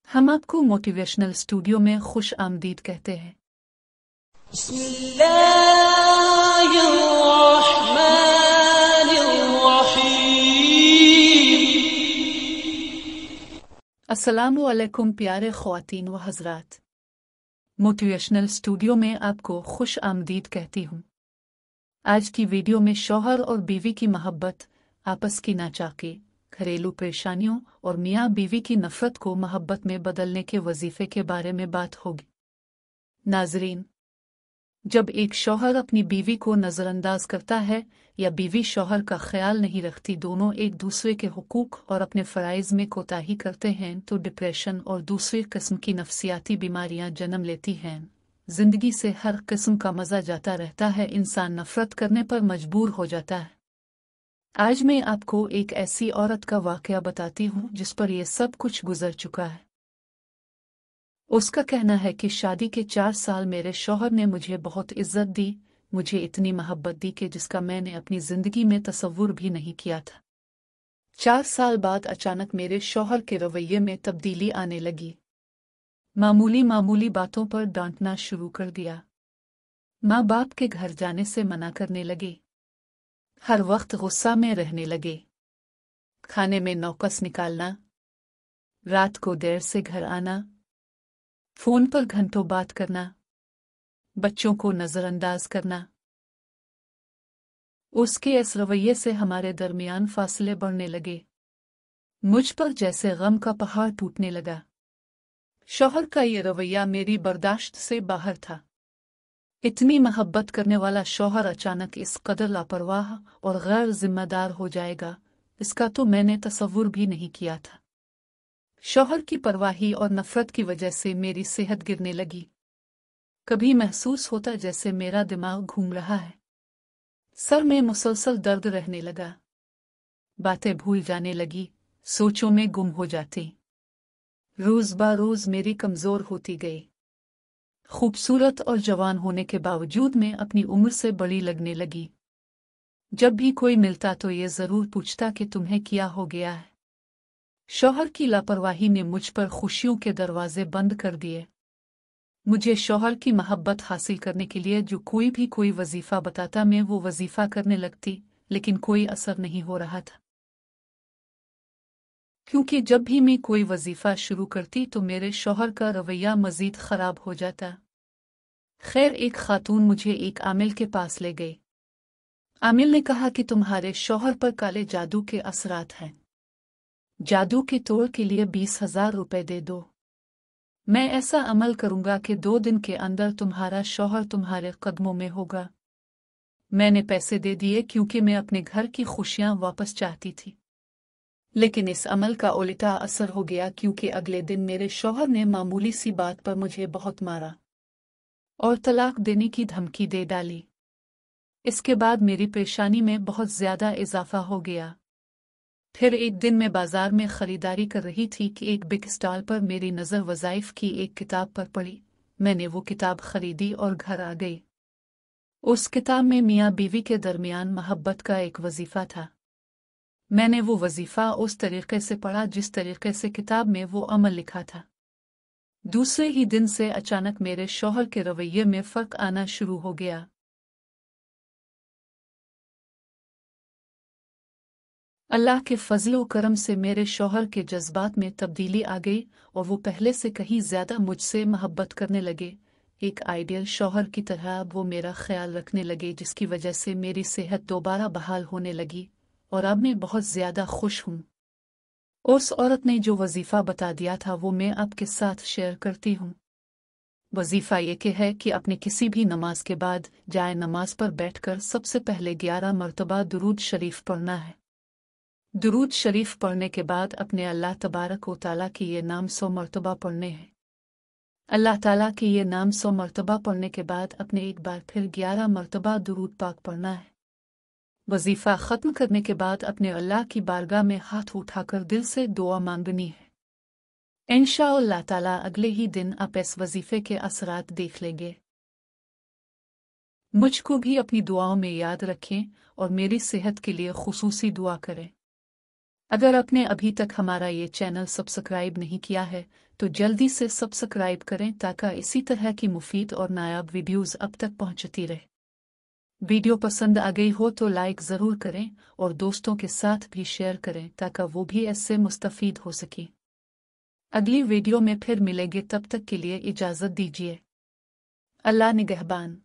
हम आपको motivational studio में खुश आमदीद कहते हैं। अस्सलामु अलैकुम प्यारे ख्वातीन व हजरात, मोटिवेशनल स्टूडियो में आपको खुश आमदीद कहती हूँ। आज की वीडियो में शौहर और बीवी की मोहब्बत, आपस की नाचाकी, घरेलू परेशानियों और मियाँ बीवी की नफरत को मोहब्बत में बदलने के वजीफे के बारे में बात होगी। नाजरीन, जब एक शौहर अपनी बीवी को नज़रअंदाज करता है या बीवी शौहर का ख्याल नहीं रखती, दोनों एक दूसरे के हुकूक और अपने फ़राइज़ में कोताही करते हैं, तो डिप्रेशन और दूसरी किस्म की नफसियाती बीमारियां जन्म लेती हैं। जिंदगी से हर किस्म का मज़ा जाता रहता है, इंसान नफरत करने पर मजबूर हो जाता है। आज मैं आपको एक ऐसी औरत का वाक़या बताती हूँ जिस पर यह सब कुछ गुजर चुका है। उसका कहना है कि शादी के 4 साल मेरे शौहर ने मुझे बहुत इज्जत दी, मुझे इतनी मोहब्बत दी कि जिसका मैंने अपनी ज़िंदगी में तसव्वुर भी नहीं किया था। 4 साल बाद अचानक मेरे शौहर के रवैये में तब्दीली आने लगी। मामूली मामूली बातों पर डांटना शुरू कर दिया। माँ बाप के घर जाने से मना करने लगे। हर वक्त गुस्सा में रहने लगे। खाने में नौकस निकालना, रात को देर से घर आना, फोन पर घंटों बात करना, बच्चों को नजरअंदाज करना। उसके इस रवैये से हमारे दरमियान फासले बढ़ने लगे। मुझ पर जैसे गम का पहाड़ टूटने लगा। शौहर का ये रवैया मेरी बर्दाश्त से बाहर था। इतनी मोहब्बत करने वाला शौहर अचानक इस कदर लापरवाह और गैर जिम्मेदार हो जाएगा, इसका तो मैंने तसव्वुर भी नहीं किया था। शौहर की परवाही और नफरत की वजह से मेरी सेहत गिरने लगी। कभी महसूस होता जैसे मेरा दिमाग घूम रहा है। सर में मुसलसल दर्द रहने लगा। बातें भूल जाने लगी, सोचों में गुम हो जाती। रोज बरोज मेरी कमजोर होती गई। खूबसूरत और जवान होने के बावजूद मैं अपनी उम्र से बड़ी लगने लगी। जब भी कोई मिलता तो ये जरूर पूछता कि तुम्हें क्या हो गया है। शौहर की लापरवाही ने मुझ पर खुशियों के दरवाजे बंद कर दिए। मुझे शौहर की मोहब्बत हासिल करने के लिए जो कोई वजीफा बताता, मैं वो वजीफा करने लगती, लेकिन कोई असर नहीं हो रहा था। क्योंकि जब भी मैं कोई वजीफा शुरू करती तो मेरे शौहर का रवैया मजीद खराब हो जाता। खैर, एक खातून मुझे एक आमिल के पास ले गई। आमिल ने कहा कि तुम्हारे शौहर पर काले जादू के असरात हैं। जादू के तोड़ के लिए 20,000 रुपए दे दो। मैं ऐसा अमल करूंगा कि 2 दिन के अंदर तुम्हारा शौहर तुम्हारे कदमों में होगा। मैंने पैसे दे दिए क्योंकि मैं अपने घर की खुशियां वापस चाहती थी। लेकिन इस अमल का उल्टा असर हो गया, क्योंकि अगले दिन मेरे शौहर ने मामूली सी बात पर मुझे बहुत मारा और तलाक देने की धमकी दे डाली। इसके बाद मेरी परेशानी में बहुत ज्यादा इजाफा हो गया। फिर एक दिन मैं बाजार में खरीदारी कर रही थी कि एक बिग स्टॉल पर मेरी नज़र वज़ाइफ की एक किताब पर पड़ी। मैंने वो किताब खरीदी और घर आ गई। उस किताब में मियाँ बीवी के दरमियान मोहब्बत का एक वजीफा था। मैंने वो वजीफा उस तरीके से पढ़ा जिस तरीके से किताब में वो अमल लिखा था। दूसरे ही दिन से अचानक मेरे शौहर के रवैये में फर्क आना शुरू हो गया। अल्लाह के फजल व करम से मेरे शौहर के जज्बात में तब्दीली आ गई और वो पहले से कहीं ज्यादा मुझसे मोहब्बत करने लगे। एक आइडियल शौहर की तरह वो मेरा ख्याल रखने लगे, जिसकी वजह से मेरी सेहत दोबारा बहाल होने लगी और अब मैं बहुत ज्यादा खुश हूँ। उस औरत ने जो वजीफा बता दिया था वो मैं आपके साथ शेयर करती हूँ। वजीफा ये कि है कि अपने किसी भी नमाज के बाद जाए नमाज पर बैठकर सबसे पहले 11 मरतबा दुरूद शरीफ पढ़ना है। दुरूद शरीफ पढ़ने के बाद अपने अल्लाह तबारक व तआला के ये नाम 100 मरतबा पढ़ने हैं। अल्लाह ताला के ये नाम 100 मरतबा पढ़ने के बाद अपने एक बार फिर 11 मरतबा दुरूद पाक पढ़ना है। वजीफा ख़त्म करने के बाद अपने अल्लाह की बारगाह में हाथ उठाकर दिल से दुआ मांगनी है। इंशाअल्लाह ताला अगले ही दिन आप इस वजीफे के असरात देख लेंगे। मुझको भी अपनी दुआओं में याद रखें और मेरी सेहत के लिए खुसूसी दुआ करें। اگر آپ نے ابھی تک ہمارا یہ چینل سبسکرائب نہیں کیا ہے تو جلدی سے سبسکرائب کریں تاکہ اسی طرح کی مفید اور نایاب ویڈیوز اب تک پہنچتی رہے۔ ویڈیو پسند آ گئی ہو تو لائک ضرور کریں اور دوستوں کے ساتھ بھی شیئر کریں تاکہ وہ بھی اس سے مستفید ہو سکیں۔ اگلی ویڈیو میں پھر ملیں گے، تب تک کے لیے اجازت دیجیے۔ اللہ نگہبان۔